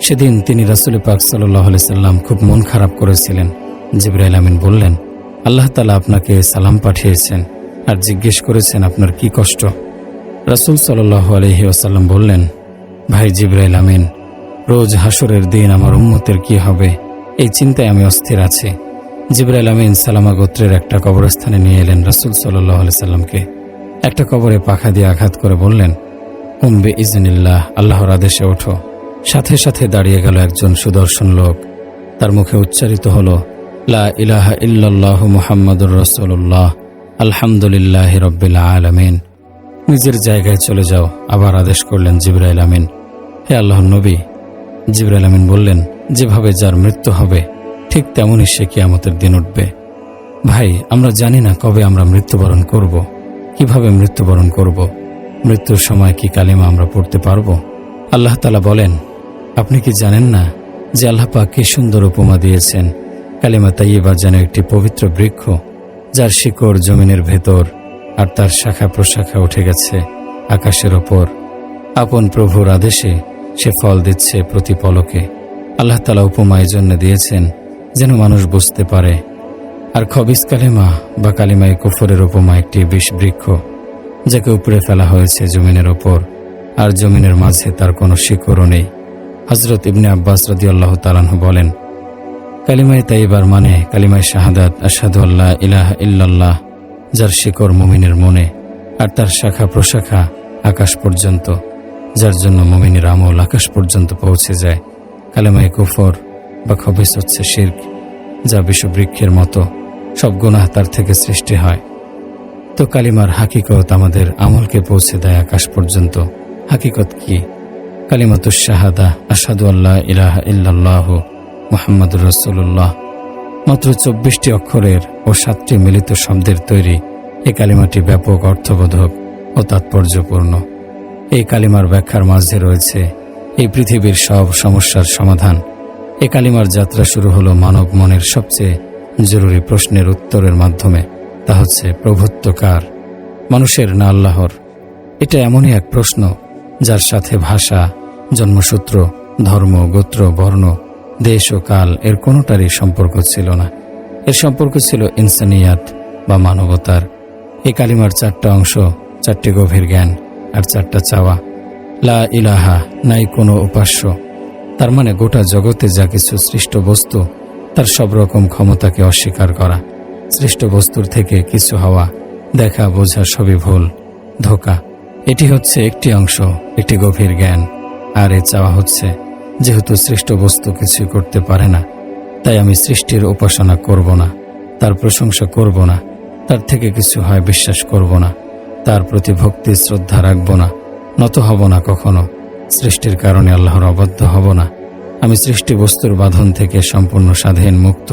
সেদিন তিনি রাসূল পাক সাল্লাল্লাহু আলাইহি সাল্লাম খুব মন খারাপ করেছিলেন। জিবরাইল আমিন বললেন, আল্লাহ তাআলা আপনাকে সালাম পাঠিয়েছেন আর জিজ্ঞেস করেছেন আপনার কি কষ্ট। রাসূল সাল্লাল্লাহু আলাইহি ওয়াসাল্লাম বললেন, ভাই জিবরাইল আমিন, রোজ হাসরের দিন আমার উম্মতের কি হবে, এই চিন্তায় আমি অস্থির আছি। জিবরাইল আমিন সালামা গোত্রের একটা কবরস্থানে নিয়ে এলেন রাসূল সাল্লাল্লাহু আলাইহি সাল্লামকে। একটা কবরে পাখা দিয়ে আঘাত করে বললেন, কুম বিইজনিল্লাহ, আল্লাহর আদেশে ওঠো। সাথে সাথে দাঁড়িয়ে গেল একজন সুদর্শন লোক। তার মুখে উচ্চারিত হলো, লা ইলাহা ইল্লাল্লাহু মুহাম্মাদুর রাসূলুল্লাহ, আলহামদুলিল্লাহি রাব্বিল আলামিন। নিজের জায়গায় চলে যাও, আবার আদেশ করলেন জিবরাইল আমিন। হে আল্লাহর নবী, জিবরাইল আমিন বললেন, যেভাবে যার মৃত্যু হবে ঠিক তেমনই সে কিয়ামতের দিন উঠবে। ভাই, আমরা জানি না কবে আমরা মৃত্যুবরণ করব, কিভাবে মৃত্যুবরণ করব। মৃত্যুর সময় কি কালিমা আমরা পড়তে পারব? আল্লাহ তাআলা বলেন, আপনি কি জানেন না যে আল্লাহ পাক কি সুন্দর উপমা দিয়েছেন? কালিমা তাইয়্যিবা যেন একটি পবিত্র বৃক্ষ, যার শিকড় জমিনের ভেতর আর তার শাখা প্রশাখা উঠে গেছে আকাশের ওপর। আপন প্রভুর আদেশে সে ফল দিচ্ছে প্রতি পলকে। আল্লাহ তাআলা উপমা এই জন্য দিয়েছেন যেন মানুষ বুঝতে পারে। আর খবিস কালিমা বা কালিমায়ে কুফরের উপমা একটি বিষ বৃক্ষ, যাকে উপড়ে ফেলা হয়েছে জমিনের ওপর, আর জমিনের মাঝে তার কোনো শিকড়ও নেই। হযরত ইবনে আব্বাস রাদিয়াল্লাহু তাআলা আনহু বলেন, কালিমায়ে তাইয়্যিবার মানে কালিমায়ে শাহাদাত, আশহাদু আল্লা ইলাহা ইল্লাল্লাহ, যার শিকড় মুমিনের মনে আর তার শাখা প্রশাখা আকাশ পর্যন্ত, যার জন্য মুমিনের আমল আকাশ পর্যন্ত পৌঁছে যায়। কালিমায়ে কুফর বা খবিস হচ্ছে শিরক, যা বিষবৃক্ষের মতো, সব গুনাহ তার থেকে সৃষ্টি হয়। তো কালিমার হাকিকত আমাদের আমলকে পৌঁছে দেয় আকাশ পর্যন্ত। হাকিকত কি? কালিমাতুশ শাহাদা, আশহাদু আল্লা ইলাহা ইল্লাল্লাহু মুহাম্মাদুর রাসূলুল্লাহ, মাত্র 24টি অক্ষরের ও 7টি মিলিত শব্দের তৈরি এই কালিমাটি ব্যাপক অর্থবোধক ও তাৎপর্যপূর্ণ। এই কালিমার ব্যাখ্যার মাঝে রয়েছে এই পৃথিবীর সব সমস্যার সমাধান। এই কালিমার যাত্রা শুরু হলো মানব মনের সবচেয়ে জরুরি প্রশ্নের উত্তরের মাধ্যমে, তা হচ্ছে প্রভুত্ব কার, মানুষের না আল্লাহর? এটা এমনই এক প্রশ্ন যার সাথে ভাষা, জন্মসূত্র, ধর্ম, গোত্র, বর্ণ, দেশ ও কাল এর কোনোটারই সম্পর্ক ছিল না। এর সম্পর্ক ছিল ইনসানিয়াত বা মানবতার। এই কালিমার 4টা অংশ, 4টি গভীর জ্ঞান আর 4টা চাওয়া। লা ইলাহা, নাই কোনো উপাস্য, তার মানে গোটা জগতে যা কিছু সৃষ্ট বস্তু তার সব রকম ক্ষমতাকে অস্বীকার করা। সৃষ্ট বস্তুর থেকে কিছু হওয়া, দেখা, বোঝা সবই ভুল, ধোঁকা। এটি হচ্ছে একটি অংশ, একটি গভীর জ্ঞান। আর এ চাওয়া হচ্ছে, যেহেতু সৃষ্ট বস্তু কিছুই করতে পারে না, তাই আমি সৃষ্টির উপাসনা করব না, তার প্রশংসা করব না, তার থেকে কিছু হয় বিশ্বাস করব না, তার প্রতি ভক্তি শ্রদ্ধা রাখব না, নত হব না কখনো। সৃষ্টির কারণে আল্লাহর অবাধ্য হব না। আমি সৃষ্টি বস্তুর বাঁধন থেকে সম্পূর্ণ স্বাধীন, মুক্ত।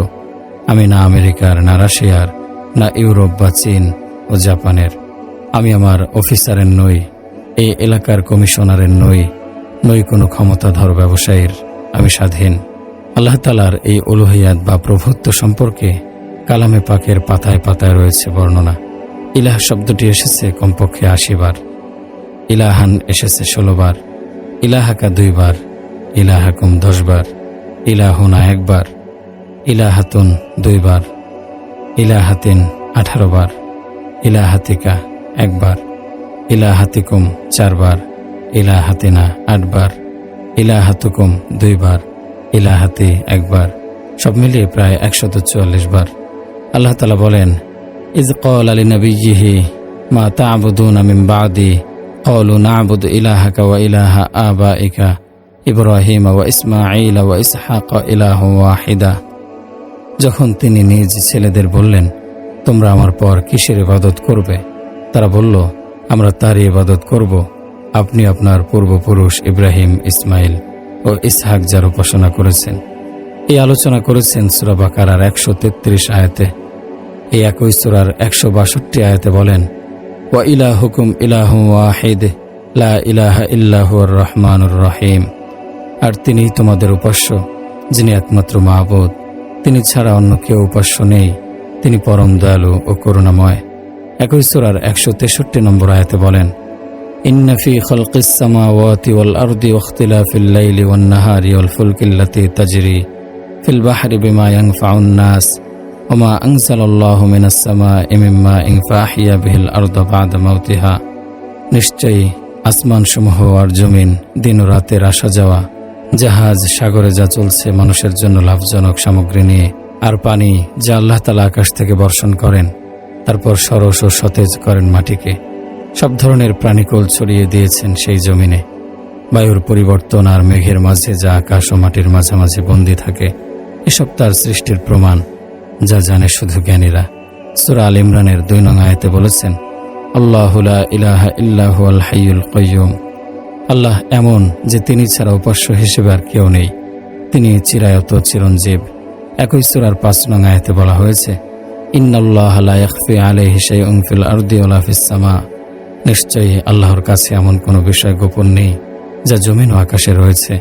আমি না আমেরিকার, না রাশিয়ার, না ইউরোপ বা চীন ও জাপানের। আমি আমার অফিসারের নই, এই এলাকার কমিশনারের নই কোনো ক্ষমতাধর ব্যবসায়ীর। আমি স্বাধীন। আল্লাহ তাআলার এই উলুহিয়াত বা প্রভুত্ব সম্পর্কে কালামে পাকের পাতায় পাতায় রয়েছে বর্ণনা। ইলাহ শব্দটি এসেছে কমপক্ষে 80 বার, ইলাহান এসেছে 16 বার, ইলাহাকা 2 বার, ইলাহাকুম 10 বার, ইলাহুনা 1 বার, ইলাহাতুন 2 বার, ইলাহাতিন 18 বার, ইলাহাতিকা 1 বার, ইলাহাতিকুম 4 বার, ইলাহাতিনা 8 বার, ইলাহাতুকুম 2 বার, ইলাহাতি 1 বার, সব মিলিয়ে প্রায় 144 বার। আল্লাহ তাআলা বলেন, ইয ক্বালা লিনাবিয়্যিহি মা তা'বুদুনা মিন বা'দি ক্বালু না'বুদু ইলাহাকা ওয়া ইলাহা আবাইকা ইব্রাহিম ওয়া ইসমাঈল ওয়া ইসহাক ইলাহুন ওয়াহিদা। যখন তিনি নিজ ছেলেদের বললেন, তোমরা আমার পর কিসের ইবাদত করবে? তারা বলল, আমরা তারই ইবাদত করব, আপনি আপনার পূর্বপুরুষ ইব্রাহিম, ইসমাইল ও ইসহাক যার উপাসনা করেছেন। এই আলোচনা করেছেন সূরা বাকারার 133 আয়াতে। এই একই সূরার 162 আয়াতে বলেন, ওয়া ইলাহুকুম ইলাহুম ওয়াহিদ লা ইলাহা ইল্লা হুয়ার রহমানুর রহিম। আর তিনিই তোমাদের উপাস্য, যিনি একমাত্র মাবুদ, তিনি ছাড়া অন্য কেউ উপাস্য নেই, তিনি পরম দয়ালু ও করুণাময়। একই সূরার 163 নম্বর আয়াতে বলেন, ইন্না ফি খালকিস সামাওয়াতি ওয়াল আরদি ওয়াখতিলাফিল লাইলি ওয়ান নাহারি ওয়াল ফুলকিল্লাতি তাজরি ফিল বাহরি বিমা ইয়ানফাউন নাস ওয়া মা আনজালাল্লাহু মিনাস সামাই মিন মাইন ফাহিয়া বিহিল আরদা বা'দা মাউতিহা। নিশ্চয়ই আসমানসমূহ আর জমিন, দিন ও রাতের আসা যাওয়া, জাহাজ, সাগরে যা চলছে মানুষের জন্য লাভজনক সামগ্রী নিয়ে, আর পানি যা আল্লাহ তাআলা আকাশ থেকে বর্ষণ করেন, তারপর সরস ও সতেজ করেন মাটিকে, সব ধরনের প্রাণীকুল ছড়িয়ে দিয়েছেন সেই জমিনে। বায়ুর পরিবর্তন আর মেঘের মাঝে যা আকাশ ও মাটির মাঝামাঝি বন্দী থাকে, এসব তার সৃষ্টির প্রমাণ, যা জানে শুধু জ্ঞানীরা। সূরা আল ইমরানের 2 নং আয়াতে বলেছেন, আল্লাহু লা ইলাহা ইল্লা হুয়াল হাইয়ুল কাইয়্যুম। আল্লাহ এমন যে তিনি ছাড়া উপাস্য হিসেবে আর কেউ নেই, তিনি চিরায়ত চিরঞ্জীব। একই সূরার 5 নং আয়াতে বলা হয়েছে, ইন্নাল্লাহা লা ইয়াখফি আলাইহি শাইউন ফিল আরদি ওয়ালা ফিস সামা। নিশ্চয়ই আল্লাহর কাছে এমন কোনো বিষয় গোপন নেই যা জমিন ও আকাশে রয়েছে।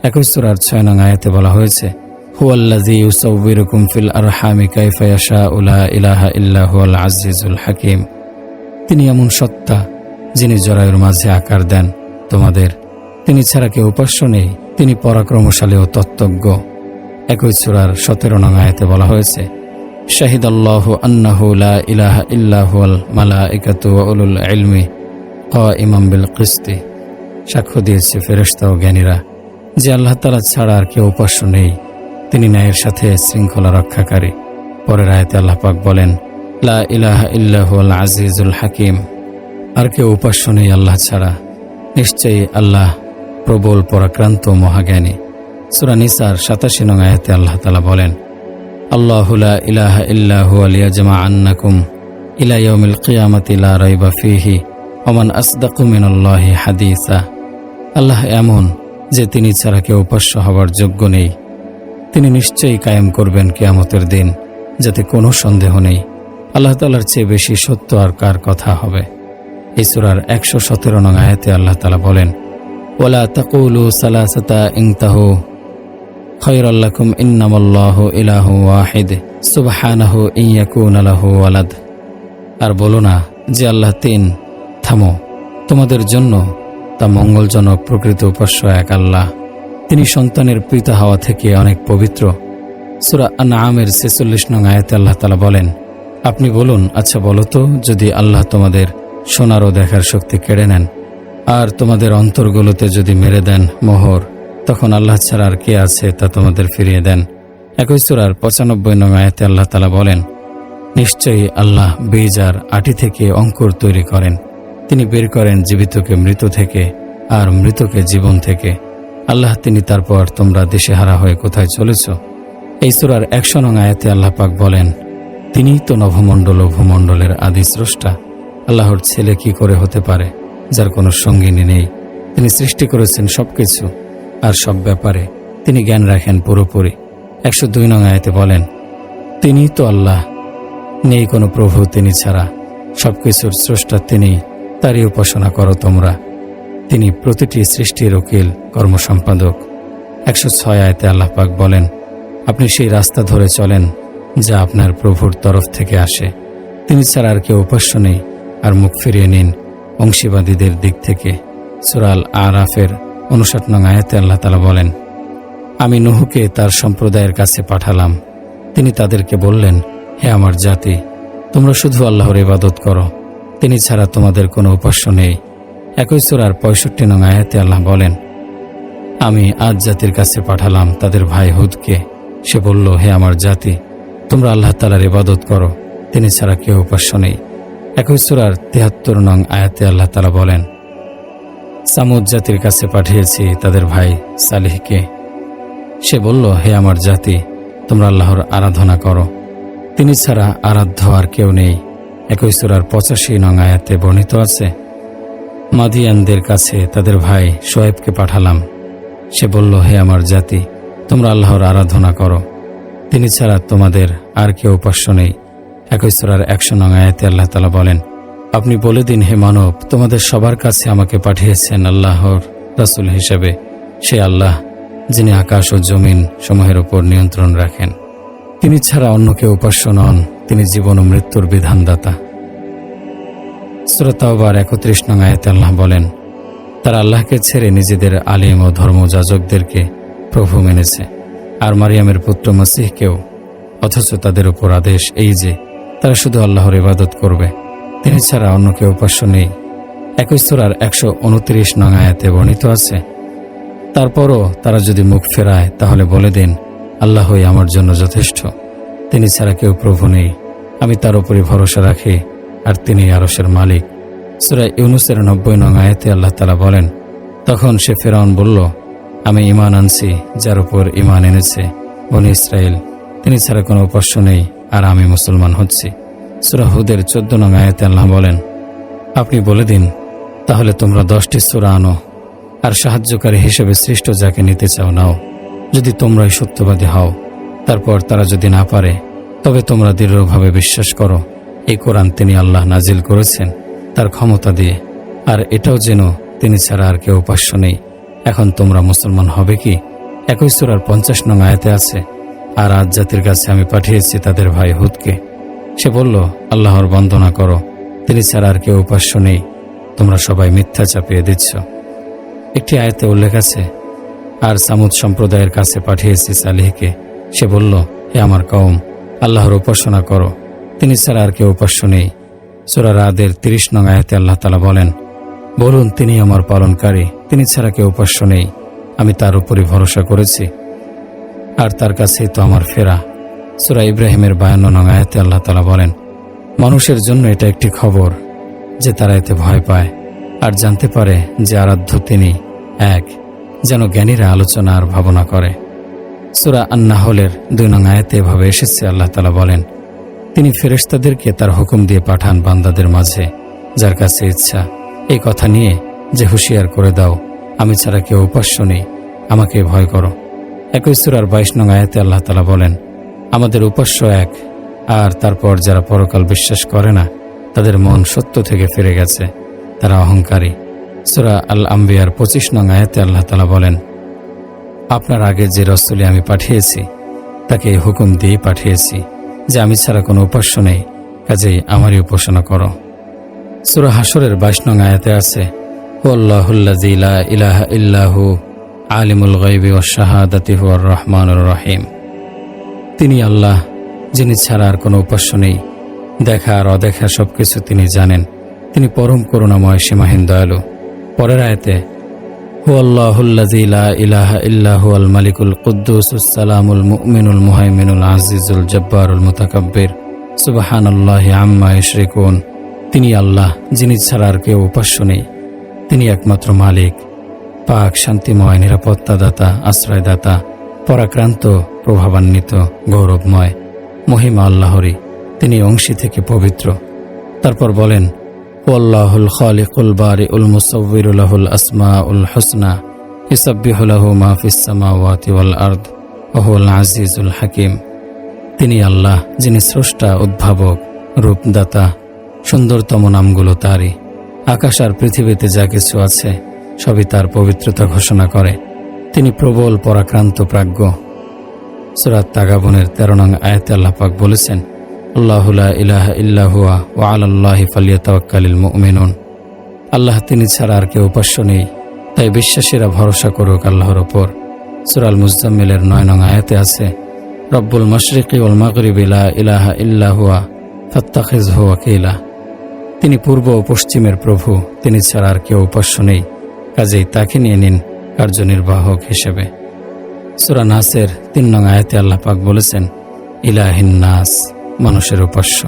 একই সূরার 6 নং আয়াতে বলা হয়েছে, হুয়াল্লাযী ইউসাউবিরুকুম ফিল আরহামি কাইফা ইয়াশাউ লা ইলাহা ইল্লা হুয়াল আজিজুল হাকীম। তিনি এমন সত্তা, যিনি জরায়ুর মাঝে আকার দেন তোমাদের, তিনি ছাড়া কেউ উপাস্য নেই, তিনি পরাক্রমশালী ও তত্ত্বজ্ঞ। একই সূরার 17 নং আয়াতে বলা হয়েছে, শাহিদাল্লাহু আন্নাহু লা ইলাহা ইল্লা হুয়াল মালাইকাতু ওয়া উলুল ইলমি কাইমান বিল কিসতি। সাক্ষ্য দিয়েছে ফেরেশতা ও জ্ঞানীরা যে আল্লাহ তাআলা ছাড়া আর কেউ উপাস্য নেই, তিনি ন্যায়ের সাথে শৃঙ্খলা রক্ষাকারী। পরের আয়াতে আল্লাহ পাক বলেন, লা ইলাহা ইল্লা হুয়াল আজিজুল হাকীম। আর কেউ উপাস্য নেই আল্লাহ ছাড়া, নিশ্চয়ই আল্লাহ প্রবল পরাক্রান্ত মহাজ্ঞানী। সূরা নিসার 87 নং আয়াতে আল্লাহ তাআলা বলেন, আল্লাহু লা ইলাহা ইল্লা হুয়া লিয়াজমাআন্নাকুম ইলা ইয়াউমিল কিয়ামাতি লা রাইবা ফীহি ওয়া মান আসদাকু মিনাল্লাহি হাদিসা। আল্লাহ এমন যে তিনি ছাড়া কেউ উপাস্য হবার যোগ্য নেই, তিনি নিশ্চয়ই কায়েম করবেন কিয়ামতের দিন, যাতে কোনো সন্দেহ নেই। আল্লাহ তাআলার চেয়ে বেশি সত্য আর কার কথা হবে। এই সূরার 117 নং আয়াতে আল্লাহ তাআলা বলেন, ওয়ালা তাকুলু সালাসাতা ইনতাহু খায়রাল লাকুম ইন্নামাল্লাহু ইলাহু ওয়াহিদ সুবহানাহু ইয়াকুনা লাহু ওয়ালাদ। আর বলো না যে আল্লাহ তিন, থামো, তোমাদের জন্য তা মঙ্গলজনক, প্রকৃত উপাস্য এক আল্লাহ, তিনি সন্তানের পিতা হওয়া থেকে অনেক পবিত্র। সূরা আনআমের 46 নং আয়াতে আল্লাহ তাআলা বলেন, আপনি বলুন, আচ্ছা বলো তো, যদি আল্লাহ তোমাদের শোনার ও দেখার শক্তি কেড়ে নেন আর তোমাদের অন্তরগুলোতে যদি মেরে দেন মোহর, তখন আল্লাহ ছাড়া আর কে আছে তা তোমাদের ফিরিয়ে দেন। একই সূরার 95 নং আয়াতে আল্লাহ তাআলা বলেন, নিশ্চয়ই আল্লাহ বীজ আর আটি থেকে অঙ্কুর তৈরি করেন, তিনি বের করেন জীবিতকে মৃত থেকে আর মৃতকে জীবন থেকে। আল্লাহ তিনি, তারপর তোমরা দিশেহারা হয়ে কোথায় চলেছ। এই সূরার 100 নং আয়াতে আল্লাহ পাক বলেন, তিনিই তো নভমণ্ডল ও ভূমণ্ডলের আদি স্রষ্টা। আল্লাহর ছেলে কি করে হতে পারে যার কোনো সঙ্গিনী নেই? তিনি সৃষ্টি করেছেন সবকিছু, আর সব ব্যাপারে তিনি জ্ঞান রাখেন পুরোপুরি। 102 নং আয়াতে বলেন, তিনিই তো আল্লাহ, নেই কোনো প্রভু তিনি ছাড়া, সবকিছুর স্রষ্টা তিনি, তারই উপাসনা করো তোমরা। তিনি প্রতিটি সৃষ্টির উকিল, কর্মসম্পাদক। 106 আয়াতে আল্লাহ পাক বলেন, আপনি সেই রাস্তা ধরে চলেন যা আপনার প্রভুর তরফ থেকে আসে, তিনি ছাড়া আর কেউ উপাস্য নেই, আর মুখ ফিরিয়ে নিন অংশীবাদীদের দিক থেকে। সূরা আল আরাফের 59 নং আয়াতে আল্লাহ তাআলা বলেন, আমি নূহকে তার সম্প্রদায়ের কাছে পাঠালাম, তিনি তাদেরকে বললেন, হে আমার জাতি, তোমরা শুধু আল্লাহর ইবাদত করো, তিনি ছাড়া তোমাদের কোনো উপাস্য নেই। একই সূরার 65 নং আয়াতে আল্লাহ বলেন, আমি আদ জাতির কাছে পাঠালাম তাদের ভাই হুদকে, সে বলল, হে আমার জাতি, তোমরা আল্লাহ তাআলার ইবাদত করো, তিনি ছাড়া কেউ উপাস্য নেই। একই সূরার 73 নং আয়াতে আল্লাহ তাআলা বলেন, সামুদ জাতির কাছে পাঠিয়েছি তাদের ভাই সালিহকে, সে বলল, হে আমার জাতি, তোমরা আল্লাহর আরাধনা করো, তিনি ছাড়া আরাধ্য আর কেউ নেই। একই সূরার 85 নং আয়াতে বর্ণিত আছে, মাদিয়ানদের কাছে তাদের ভাই শোয়েবকে পাঠালাম, সে বলল, হে আমার জাতি, তোমরা আল্লাহর আরাধনা করো, তিনি ছাড়া তোমাদের আর কেউ উপাস্য নেই। একই সূরার 100 নং আয়াতে আল্লাহ তাআলা বলেন, আপনি বলে দিন, হে মানব, তোমাদের সবার কাছে আমাকে পাঠিয়েছেন আল্লাহর রাসূল হিসেবে সে আল্লাহ যিনি আকাশ ও জমিন সমূহের উপর নিয়ন্ত্রণ রাখেন। তিনি ছাড়া অন্য কেউ উপাস্য নন। তিনি জীবন ও মৃত্যুর বিধানদাতা। সূরা তাওবার ৩১ নং আয়াতে আল্লাহ বলেন, তারা আল্লাহকে ছেড়ে নিজেদের আলিম ও ধর্মযাজকদেরকে প্রভু মেনেছে, আর মারিয়ামের পুত্র মসিহকেও। অথচ তাদের উপর আদেশ এই যে তারা শুধু আল্লাহর ইবাদত করবে, তিনি ছাড়া অন্য কেউ উপাস্য নেই। একই সূরার ১২৯ নং আয়াতে বর্ণিত আছে, তারপরও তারা যদি মুখ ফেরায় তাহলে বলে দিন, আল্লাহই আমার জন্য যথেষ্ট, তিনি ছাড়া কেউ প্রভু নেই। আমি তার উপরই ভরসা রাখি, আর তিনি আরশের মালিক। সূরা ইউনূসের ৯০ নং আয়াতে আল্লাহ তাআলা বলেন, তখন সে ফিরআউন বলল, আমি ঈমান আনছি যার উপর ঈমান এনেছে বনী ইসরাইল, তিনি ছাড়া কোনো উপাস্য নেই, আর আমি মুসলমান হচ্ছি। সূরা হুদের ১৪ নং আয়াতে আল্লাহ বলেন, আপনি বলে দিন, তাহলে তোমরা ১০টি সূরা আনো, আর সাহায্যকারী হিসেবে সৃষ্ট যাকে নিতে চাও নাও, যদি তোমরাই সত্যবাদী হও। তারপর তারা যদি না পারে, তবে তোমরা দৃঢ়ভাবে বিশ্বাস করো এই কোরআন তিনি আল্লাহ নাজিল করেছেন তার ক্ষমতা দিয়ে, আর এটাও যেন তিনি ছাড়া আর কেউ উপাস্য নেই। এখন তোমরা মুসলমান হবে কি? একই সূরার ৫০ নং আয়াতে আছে, আর আদ জাতির কাছে আমি পাঠিয়েছি তাদের ভাই হুদকে। সে বলল, আল্লাহর বন্দনা করো, তিনি ছাড়া আর কেউ উপাস্য নেই, তোমরা সবাই মিথ্যা চাপিয়ে দিচ্ছ। একটি আয়াতে উল্লেখ আছে, আর সামুদ সম্প্রদায়ের কাছে পাঠিয়েছি সালিহকে। সে বলল, হে আমার কওম, আল্লাহর উপাসনা করো, তিনি ছাড়া আর কেউ উপাস্য নেই। সূরা রাদের ৩০ নং আয়াতে আল্লাহ তাআলা বলেন, বলুন, তিনি আমার পালনকারী, তিনি ছাড়া কেউ উপাস্য নেই, আমি তার উপরই ভরসা করেছি, আর তার কাছেই তো আমার ফেরা। সূরা ইব্রাহিমের ৫২ নং আয়াতে আল্লাহ তাআলা বলেন, মানুষের জন্য এটা একটি খবর যে তারা এতে ভয় পায় আর জানতে পারে যে আরাধ্য তিনি এক, যেন জ্ঞানীরা আলোচনা আর ভাবনা করে। সূরা আন-নাহলের ২ নং আয়াতে এভাবে এসেছে, আল্লাহ তাআলা বলেন, তিনি ফেরেশতাদেরকে তার হুকুম দিয়ে পাঠান বান্দাদের মাঝে যার কাছে ইচ্ছা, এই কথা নিয়ে যে হুঁশিয়ার করে দাও, আমি ছাড়া কেউ উপাস্য নেই, আমাকে ভয় করো। একই সূরার ২২ নং আয়াতে আল্লাহ তাআলা বলেন, আমাদের উপাস্য এক, আর তারপর যারা পরকাল বিশ্বাস করে না তাদের মন সত্য থেকে ফিরে গেছে, তারা অহংকারী। সূরা আল আম্বিয়ার ২৫ নং আয়াতে আল্লাহ তাআলা বলেন, আপনার আগে যে রাসূলকে আমি পাঠিয়েছি তাকে এই হুকুম দিয়ে পাঠিয়েছি যে আমি ছাড়া কোনো উপাস্য নেই, কাজেই আমারই উপাসনা করো। সূরা হাশরের ২২ নং আয়াতে আছে, হুয়াল্লাহুল্লাযী লা ইলাহা ইল্লাহু আলিমুল গায়বি ওয়াশ শাহাদাতি হুয়ার রহমানুর রহিম। তিনি আল্লাহ, যিনি ছাড়া আর কোনো উপাস্য নেই, দেখা আর অদেখা সবকিছু তিনি জানেন, তিনি পরম করুণাময় সীমাহীন দয়ালু। পরের আয়াতে, হুয়াল্লাহুল্লাযী লা ইলাহা ইল্লা হুয়াল মালিকুল কুদ্দুসুস সালামুল মুমিনুল মুহাইমিনুল আজিজুল জব্বারুল মুতাকাব্বির সুবহানাল্লাহি আম্মা ইউশরিকুন। তিনি আল্লাহ, যিনি ছাড়া আর কেউ উপাস্য নেই, তিনি একমাত্র মালিক, পাক, শান্তিময়, নিরাপত্তাদাতা, আশ্রয়দাতা, পরাক্রান্ত, প্রভাবান্বিত, গৌরবময়। মহিমা আল্লাহরই, তিনি অংশী থেকে পবিত্র। তারপর বলেন, ওয়াল্লাহুল খালিকুল বারিউল মুসাউবিরু লাহুল আসমাউল হুসনা ইউসাব্বিহু লাহু মা ফিস সামাওয়াতি ওয়াল আরদ ওয়া হুয়াল আজিজুল হাকিম। তিনি আল্লাহ, যিনি স্রষ্টা, উদ্ভাবক, রূপদাতা, সুন্দরতম নামগুলো তারই। আকাশ আর পৃথিবীতে যা কিছু আছে সবই তার পবিত্রতা ঘোষণা করে। তিনি প্রবল, পরাক্রান্ত, প্রাজ্ঞ। সূরা তাগাবুনের ১৩ নং আয়াতে আল্লাহ পাক বলেছেন, আল্লাহু লা ইলাহা ইল্লা হুয়া ওয়া আলাল্লাহি ফালিয়াতাওয়াক্কালিল মুমিনুন। আল্লাহ, তিনি ছাড়া আর কেউ উপাস্য নেই, তাই বিশ্বাসীরা ভরসা করুক আল্লাহর ওপর। সূরা আল মুজাম্মিলের ৯ নং আয়াতে আছে, রব্বুল মাশরিকি ওয়াল মাগরিবি লা ইলাহা ইল্লা হুয়া ফাত্তাখিযহু ওয়াকিলা। তিনি পূর্ব ও পশ্চিমের প্রভু, তিনি ছাড়া আর কেউ উপাস্য নেই, কাজেই তাকে নিয়ে নিন কার্যনির্বাহক হিসেবে। সূরা নাসের ৩ নং আয়াতে আল্লাহ পাক বলেছেন, ইলাহিন নাস, মানুষের উপাস্য।